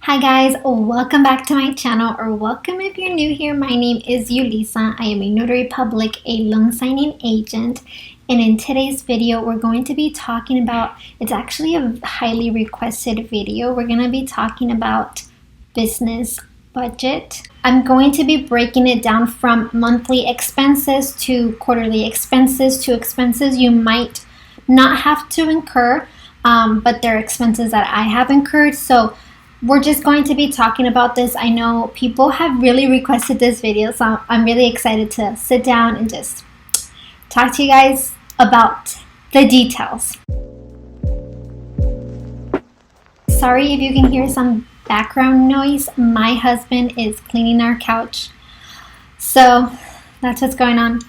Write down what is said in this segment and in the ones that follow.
Hi guys, welcome back to my channel, or welcome if you're new here. My name is Yulisa. I am a Notary Public, a loan signing agent, and in today's video we're going to be talking about, it's actually a highly requested video. We're going to be talking about business budget. I'm going to be breaking it down from monthly expenses to quarterly expenses to expenses you might not have to incur, but they're expenses that I have incurred. So we're just going to be talking about this. I know people have really requested this video, so I'm really excited to sit down and just talk to you guys about the details. Sorry if you can hear some background noise. My husband is cleaning our couch, so that's what's going on.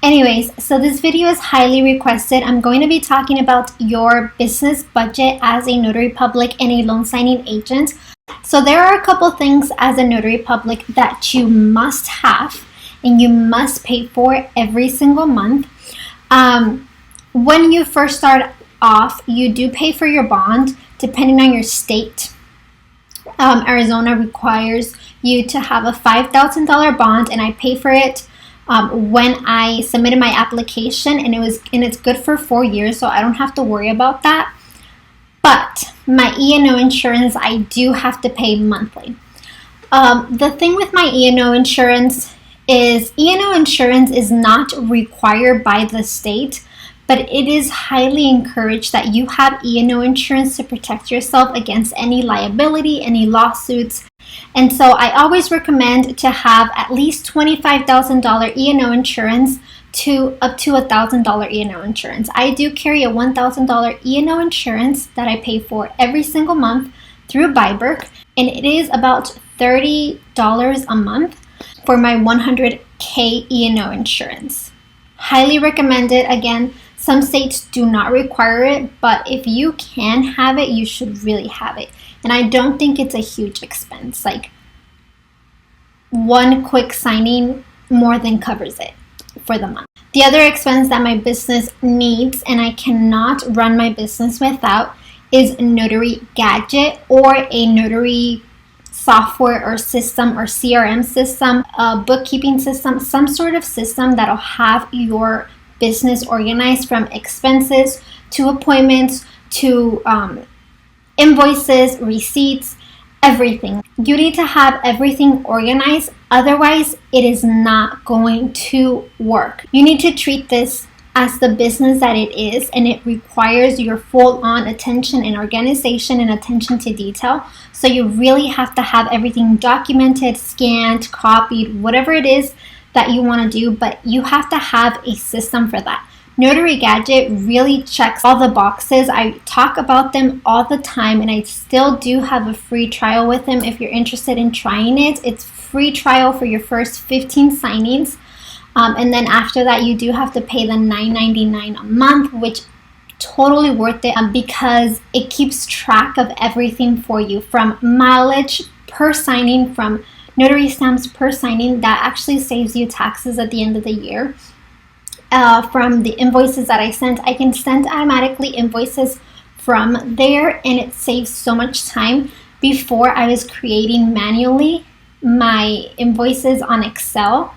Anyways, so this video is highly requested. I'm going to be talking about your business budget as a notary public and a loan signing agent. So there are a couple things as a notary public that you must have and you must pay for every single month. When you first start off, you do pay for your bond depending on your state. Arizona requires you to have a $5,000 bond, and I pay for it when I submitted my application, and it's good for 4 years, so I don't have to worry about that. But my E&O insurance, I do have to pay monthly. The thing with my E&O insurance is not required by the state, but it is highly encouraged that you have E&O insurance to protect yourself against any liability, any lawsuits. And so I always recommend to have at least $25,000 E&O insurance to up to $1,000 E&O insurance. I do carry a $1,000 E&O insurance that I pay for every single month through Byberg, and it is about $30 a month for my 100K E&O insurance. Highly recommend it. Again, some states do not require it, but if you can have it, you should really have it. And I don't think it's a huge expense. Like, one quick signing more than covers it for the month. The other expense that my business needs, and I cannot run my business without, is Notary Gadget, or a notary software or system or CRM system, a bookkeeping system, some sort of system that'll have your business organized from expenses to appointments to invoices, receipts, everything. You need to have everything organized, otherwise it is not going to work. You need to treat this as the business that it is, and it requires your full-on attention and organization and attention to detail. So you really have to have everything documented, scanned, copied, whatever it is that you want to do, but you have to have a system for that. Notary Gadget really checks all the boxes. I talk about them all the time, and I still do have a free trial with them if you're interested in trying it. It's free trial for your first 15 signings. And then after that, you do have to pay the $9.99 a month, which totally worth it because it keeps track of everything for you, from mileage per signing, from notary stamps per signing. That actually saves you taxes at the end of the year. From the invoices that I sent, I can send automatically invoices from there, and it saves so much time. Before, I was creating manually my invoices on Excel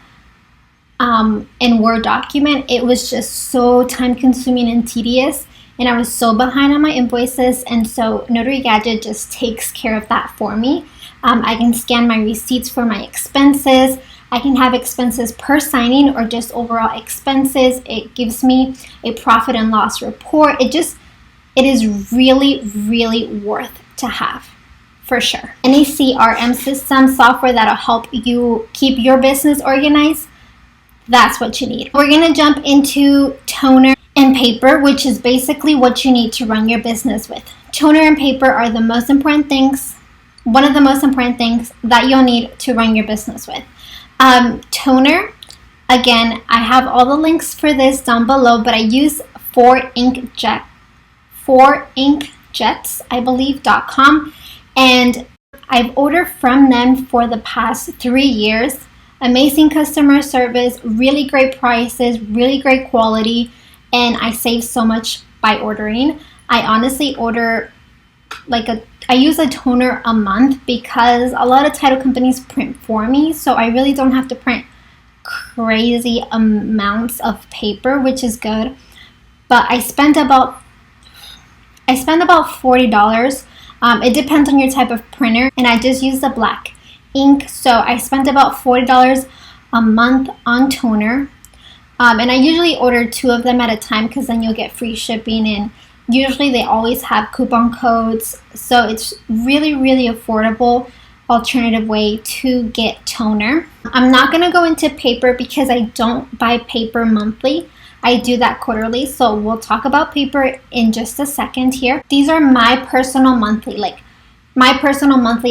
in Word document. It was just so time consuming and tedious, and I was so behind on my invoices, and so Notary Gadget just takes care of that for me. I can scan my receipts for my expenses. I can have expenses per signing or just overall expenses. It gives me a profit and loss report. It is really, really worth to have, for sure. Any CRM system software that'll help you keep your business organized, that's what you need. We're gonna jump into toner and paper, which is basically what you need to run your business with. Toner and paper are the most important things, one of the most important things that you'll need to run your business with. Toner, again, I have all the links for this down below, but I use 4inkjets, I believe.com, and I've ordered from them for the past 3 years. Amazing customer service, really great prices, really great quality, and I save so much by ordering. I honestly order like I use a toner a month because a lot of title companies print for me, so I really don't have to print crazy amounts of paper, which is good. But I spend about $40. It depends on your type of printer, and I just use the black ink, so I spend about $40 a month on toner. And I usually order 2 of them at a time because then you'll get free shipping, and usually they always have coupon codes, so it's really affordable alternative way to get toner. I'm not going to go into paper because I don't buy paper monthly. I do that quarterly, so we'll talk about paper in just a second here. These are my personal monthly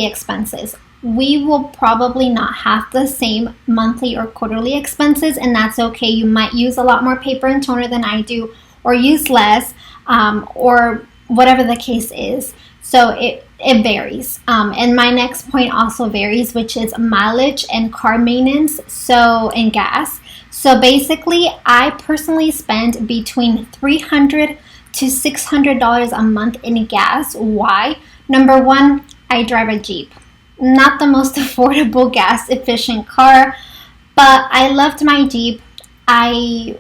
expenses. We will probably not have the same monthly or quarterly expenses, and that's okay. You might use a lot more paper and toner than I do, or use less, or whatever the case is. So it varies. And my next point also varies, which is mileage and car maintenance, and gas. So basically, I personally spend between $300 to $600 a month in gas. Why? Number one, I drive a Jeep. Not the most affordable gas efficient car, but I loved my Jeep. I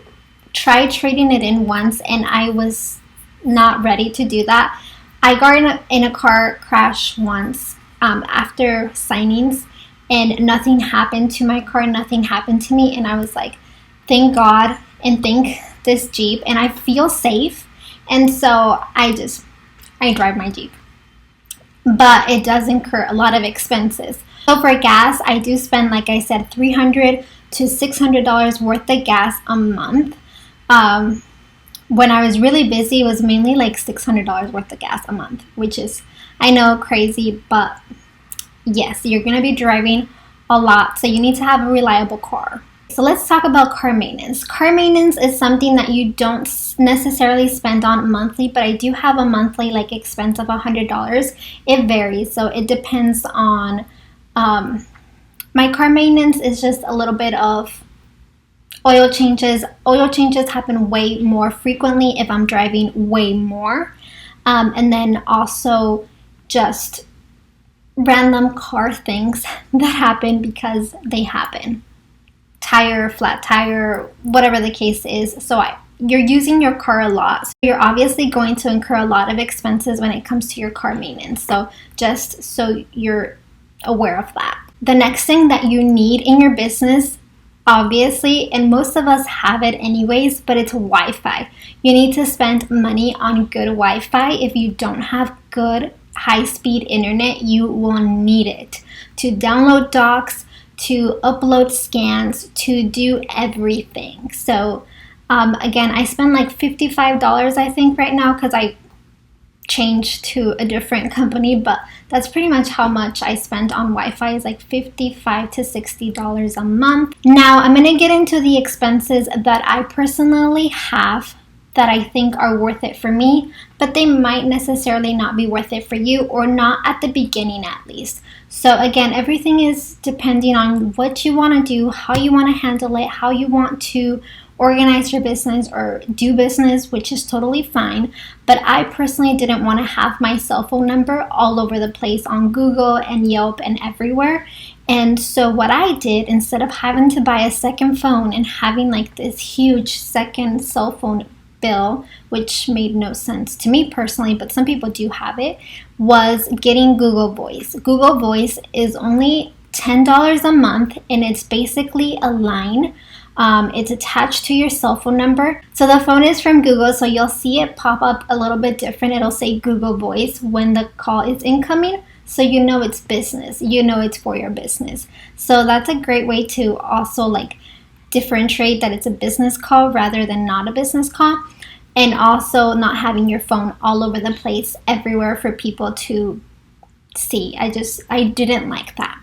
tried trading it in once and I was not ready to do that. I got in a car crash once after signings, and nothing happened to my car, nothing happened to me, and I was like, thank God and thank this Jeep, and I feel safe, and so I drive my Jeep. But it does incur a lot of expenses. So for gas, I do spend, like I said, $300 to $600 worth of gas a month. When I was really busy, it was mainly like $600 worth of gas a month, which is, I know, crazy, but yes, you're going to be driving a lot, so you need to have a reliable car. So let's talk about car maintenance. Car maintenance is something that you don't necessarily spend on monthly, but I do have a monthly expense of $100. It varies, so it depends on, my car maintenance is just a little bit of oil changes. Oil changes happen way more frequently if I'm driving way more. And then also just random car things that happen because they happen. Tire, flat tire, whatever the case is. So you're using your car a lot. So you're obviously going to incur a lot of expenses when it comes to your car maintenance. So just so you're aware of that. The next thing that you need in your business, obviously, and most of us have it anyways, but it's Wi-Fi. You need to spend money on good Wi-Fi. If you don't have good high-speed internet, you will need it to download docs, to upload scans, to do everything. So again, I spend like $55 I think right now because I changed to a different company, but that's pretty much how much I spend on Wi-Fi, is like $55 to $60 a month. Now I'm going to get into the expenses that I personally have that I think are worth it for me, but they might necessarily not be worth it for you, or not at the beginning at least. So again, everything is depending on what you want to do, how you want to handle it, how you want to organize your business or do business, which is totally fine. But I personally didn't want to have my cell phone number all over the place on Google and Yelp and everywhere. And so what I did, instead of having to buy a second phone and having like this huge second cell phone bill, which made no sense to me personally, but some people do have it, was getting Google Voice. Google Voice is only $10 a month, and it's basically a line. It's attached to your cell phone number. So the phone is from Google, so you'll see it pop up a little bit different. It'll say Google Voice when the call is incoming, so you know it's business. You know it's for your business. So that's a great way to also like differentiate that it's a business call rather than not a business call, and also not having your phone all over the place everywhere for people to see. I didn't like that,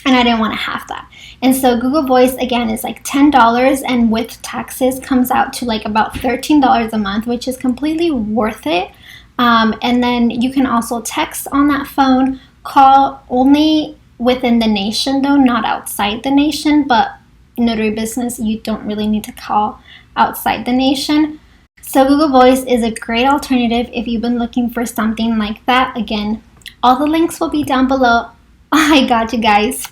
and I didn't want to have that. And so Google Voice again is like $10, and with taxes comes out to like about $13 a month, which is completely worth it. And then you can also text on that phone, call only within the nation though, not outside the nation, but notary business, you don't really need to call outside the nation. So Google Voice is a great alternative if you've been looking for something like that. Again, All the links will be down below. I got you guys.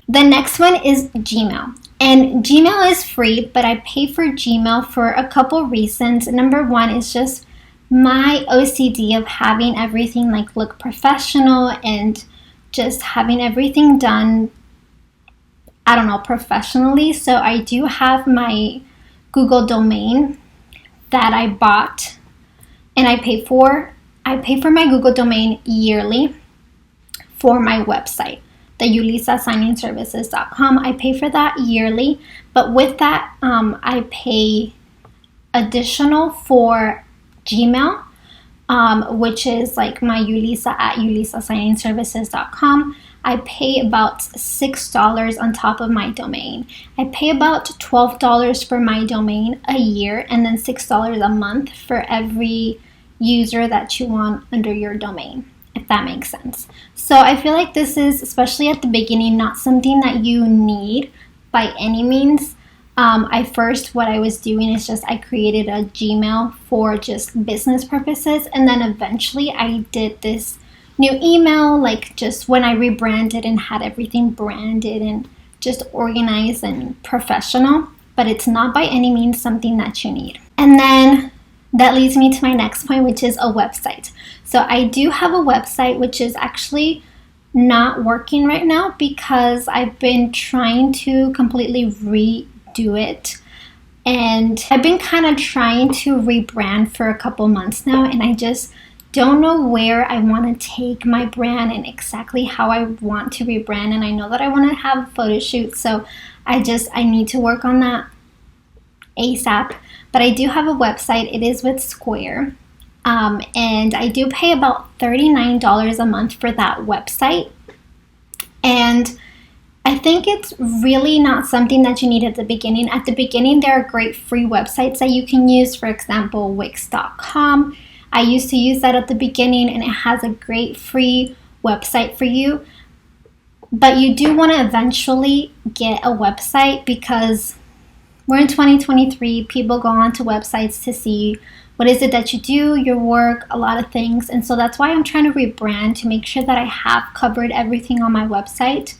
The next one is Gmail. And Gmail is free, but I pay for Gmail for a couple reasons. Number one is just my OCD of having everything like look professional and just having everything done, I don't know, professionally. So I do have my Google domain that I bought and I pay for my Google domain yearly for my website, the yulisasigningservices.com. I pay for that yearly, but with that, I pay additional for Gmail, which is like my Yulisa at yulisasigningservices.com. I pay about $6 on top of my domain. I pay about $12 for my domain a year, and then $6 a month for every user that you want under your domain, if that makes sense. So I feel like this is, especially at the beginning, not something that you need by any means. What I was doing is just I created a Gmail for just business purposes, and then eventually I did this new email, like just when I rebranded and had everything branded and just organized and professional, but it's not by any means something that you need. And then that leads me to my next point, which is a website. So I do have a website, which is actually not working right now because I've been trying to completely redo it. And I've been kind of trying to rebrand for a couple months now, and I just don't know where I want to take my brand and exactly how I want to rebrand. And I know that I want to have photo shoots, so I need to work on that ASAP. But I do have a website. It is with Square. And I do pay about $39 a month for that website. And I think it's really not something that you need at the beginning. At the beginning, there are great free websites that you can use. For example, Wix.com. I used to use that at the beginning, and it has a great free website for you. But you do want to eventually get a website because we're in 2023. People go onto websites to see what is it that you do, your work, a lot of things. And so that's why I'm trying to rebrand, to make sure that I have covered everything on my website.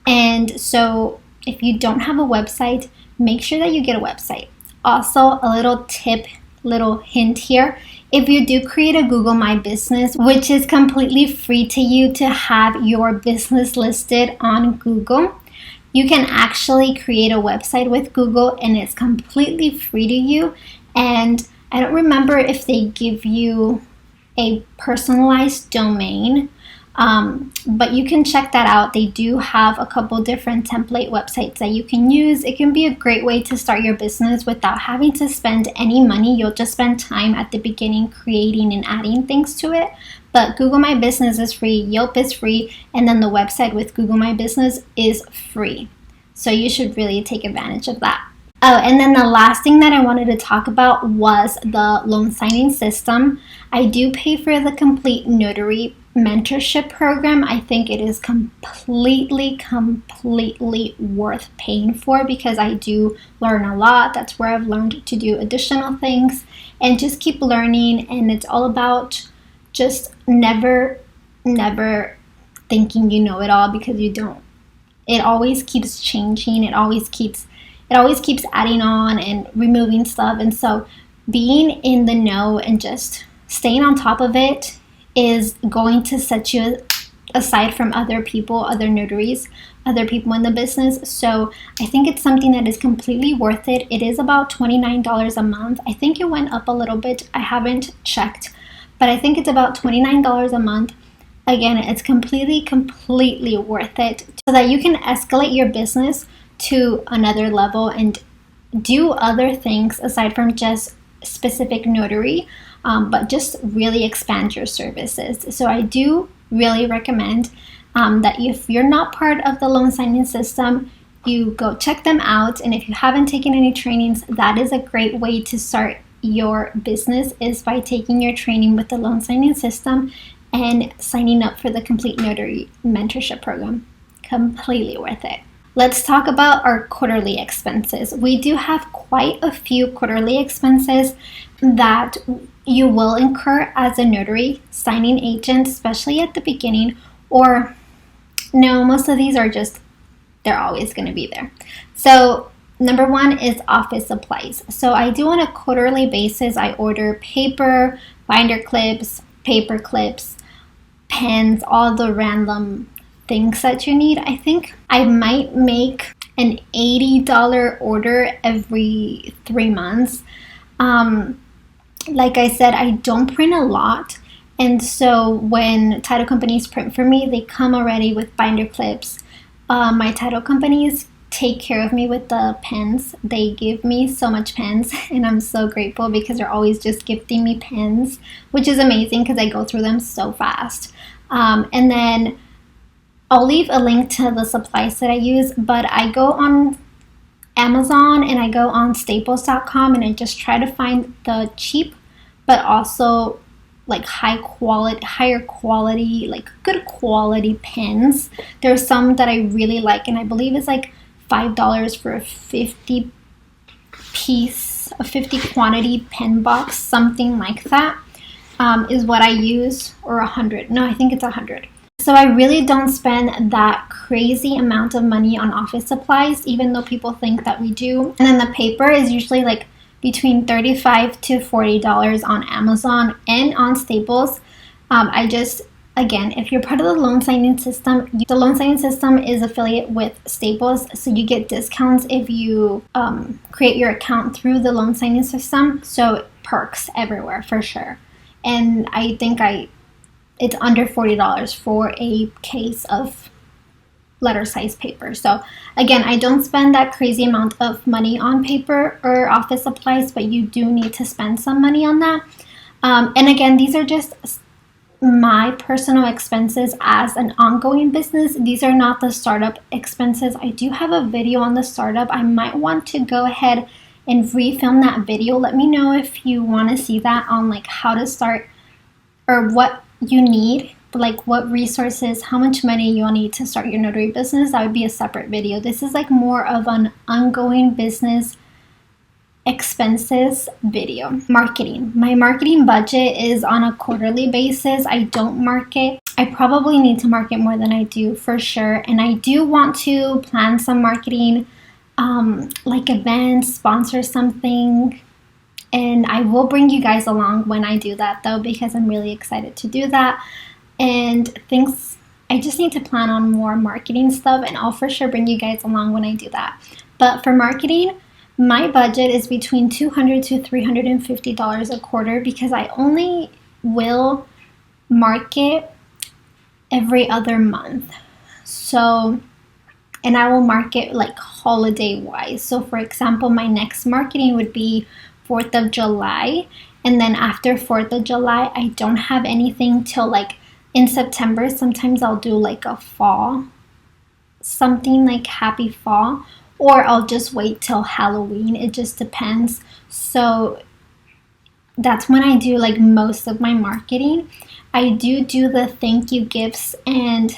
And so if you don't have a website, make sure that you get a website. Also, a little tip, little hint here. If you do create a Google My Business, which is completely free to you to have your business listed on Google, you can actually create a website with Google, and it's completely free to you. And I don't remember if they give you a personalized domain, but you can check that out. They do have a couple different template websites that you can use. It can be a great way to start your business without having to spend any money. You'll just spend time at the beginning creating and adding things to it. But Google My Business is free, Yelp is free, and then the website with Google My Business is free. So you should really take advantage of that. Oh, and then the last thing that I wanted to talk about was the loan signing system. I do pay for the complete Notary mentorship program. I think it is completely worth paying for because I do learn a lot. That's where I've learned to do additional things and just keep learning. And it's all about just never thinking you know it all, because you don't. It always keeps changing. It always keeps adding on and removing stuff. And so being in the know and just staying on top of it is going to set you aside from other people, other notaries, other people in the business. So I think it's something that is completely worth it. It is about $29 a month. I think it went up a little bit. I haven't checked, but I think it's about $29 a month. Again, it's completely worth it so that you can escalate your business to another level and do other things aside from just specific notary, but just really expand your services. So I do really recommend that if you're not part of the loan signing system, you go check them out. And if you haven't taken any trainings, that is a great way to start your business, is by taking your training with the loan signing system and signing up for the complete notary mentorship program. Completely worth it. Let's talk about our quarterly expenses. We do have quite a few quarterly expenses that you will incur as a notary signing agent, especially at the beginning. Or no, most of these are just, they're always going to be there. So number one is office supplies. So I do on a quarterly basis. I order paper, binder clips, paper clips, pens, all the random things that you need. I think I might make an $80 order every 3 months. Like I said, I don't print a lot. And so when title companies print for me, they come already with binder clips. My title companies take care of me with the pens. They give me so much pens, and I'm so grateful because they're always just gifting me pens, which is amazing because I go through them so fast. And then I'll leave a link to the supplies that I use, but I go on Amazon and I go on staples.com and I just try to find the cheap but also like higher quality, like good quality pens. There's some that I really like, and I believe it's like $5 for a 50 quantity pen box, something like that, is what I use. Or 100. No, I think it's 100. So I really don't spend that crazy amount of money on office supplies, even though people think that we do. And then the paper is usually like between $35 to $40 on Amazon and on Staples. Again, if you're part of the loan signing system, the loan signing system is affiliate with Staples, so you get discounts if you create your account through the loan signing system. So perks everywhere for sure. And I think it's under $40 for a case of letter size paper. So again, I don't spend that crazy amount of money on paper or office supplies, but you do need to spend some money on that. And again, these are just my personal expenses as an ongoing business. These are not the startup expenses. I do have a video on the startup. I might want to go ahead and refilm that video. Let me know if you want to see that on like how to start or what you need, like what resources, how much money you'll need to start your notary business. That would be a separate video. This is like more of an ongoing business expenses video. Marketing. My marketing budget is on a quarterly basis. I don't market. I probably need to market more than I do for sure. And I do want to plan some marketing, like events, sponsor something. And I will bring you guys along when I do that though, because I'm really excited to do that. And I just need to plan on more marketing stuff, and I'll for sure bring you guys along when I do that. But for marketing, my budget is between $200 to $350 a quarter because I only will market every other month. So, and I will market like holiday wise. So for example, my next marketing would be 4th of July. And then after 4th of July, I don't have anything till like in September. Sometimes I'll do like a fall, something like happy fall, or I'll just wait till Halloween. It just depends. So that's when I do like most of my marketing. I do the thank you gifts, and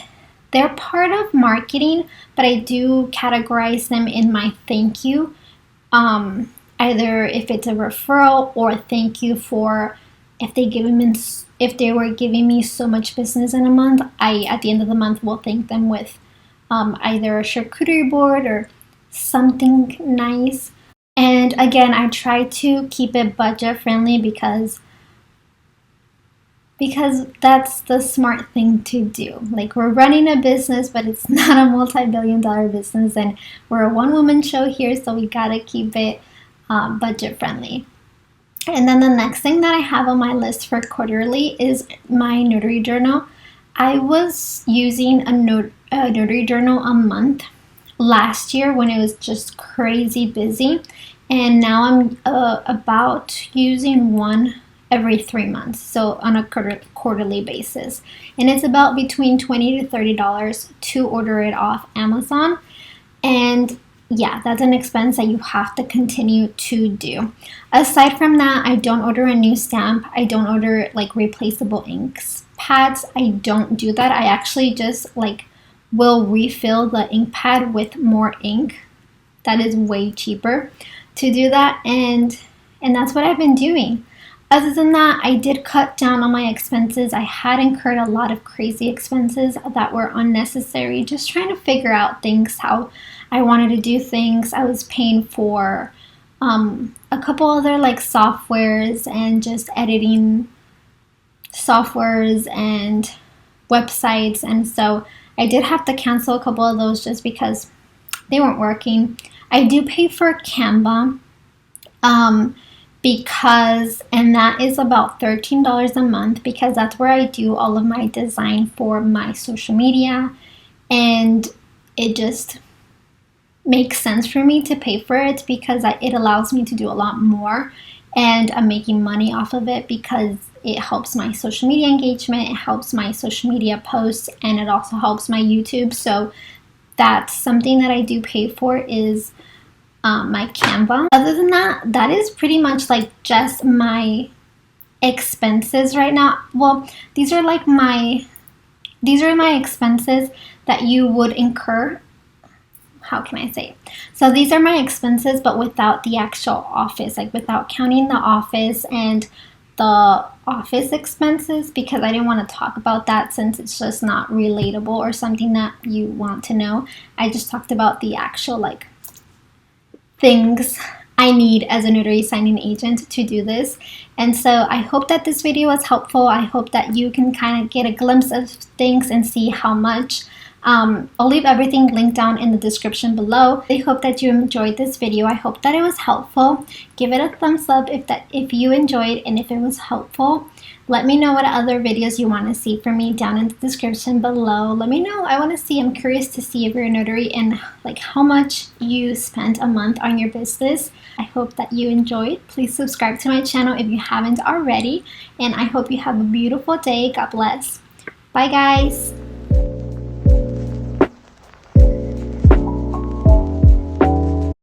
they're part of marketing, but I do categorize them in my thank you. Either if it's a referral or thank you for if they were giving me so much business in a month, I at the end of the month will thank them with either a charcuterie board or something nice. And again, I try to keep it budget friendly because that's the smart thing to do. Like, we're running a business, but it's not a multi-billion-dollar business, and we're a one-woman show here, so we gotta keep it budget friendly. And then the next thing that I have on my list for quarterly is my notary journal. I was using a notary journal a month last year when it was just crazy busy, and now I'm about using one every 3 months, so on a quarterly basis. And it's about between $20 to $30 to order it off Amazon. And yeah, that's an expense that you have to continue to do. Aside from that, I don't order a new stamp. I don't order like replaceable inks pads. I don't do that. I actually just like will refill the ink pad with more ink. That is way cheaper to do that, and that's what I've been doing. Other than that, I did cut down on my expenses. I had incurred a lot of crazy expenses that were unnecessary, just trying to figure out things, how I wanted to do things. I was paying for a couple other like softwares and just editing softwares and websites, and so I did have to cancel a couple of those just because they weren't working. I do pay for Canva because, and that is about $13 a month, because that's where I do all of my design for my social media, and it just makes sense for me to pay for it because it allows me to do a lot more, and I'm making money off of it because it helps my social media engagement, it helps my social media posts, and it also helps my YouTube. So that's something that I do pay for, is my Canva. Other than that, that is pretty much like just my expenses right now. Well, these are my expenses that you would incur. How can I say it? So these are my expenses, but without the actual office, like without counting the office and the office expenses, because I didn't want to talk about that since it's just not relatable or something that you want to know. I just talked about the actual like things I need as a notary signing agent to do this. And so I hope that this video was helpful. I hope that you can kind of get a glimpse of things and see how much. I'll leave everything linked down in the description below. I hope that you enjoyed this video. I hope that it was helpful. Give it a thumbs up if you enjoyed, and if it was helpful. Let me know what other videos you want to see from me down in the description below. Let me know. I want to see. I'm curious to see if you're a notary and like how much you spent a month on your business. I hope that you enjoyed. Please subscribe to my channel if you haven't already. And I hope you have a beautiful day. God bless. Bye, guys.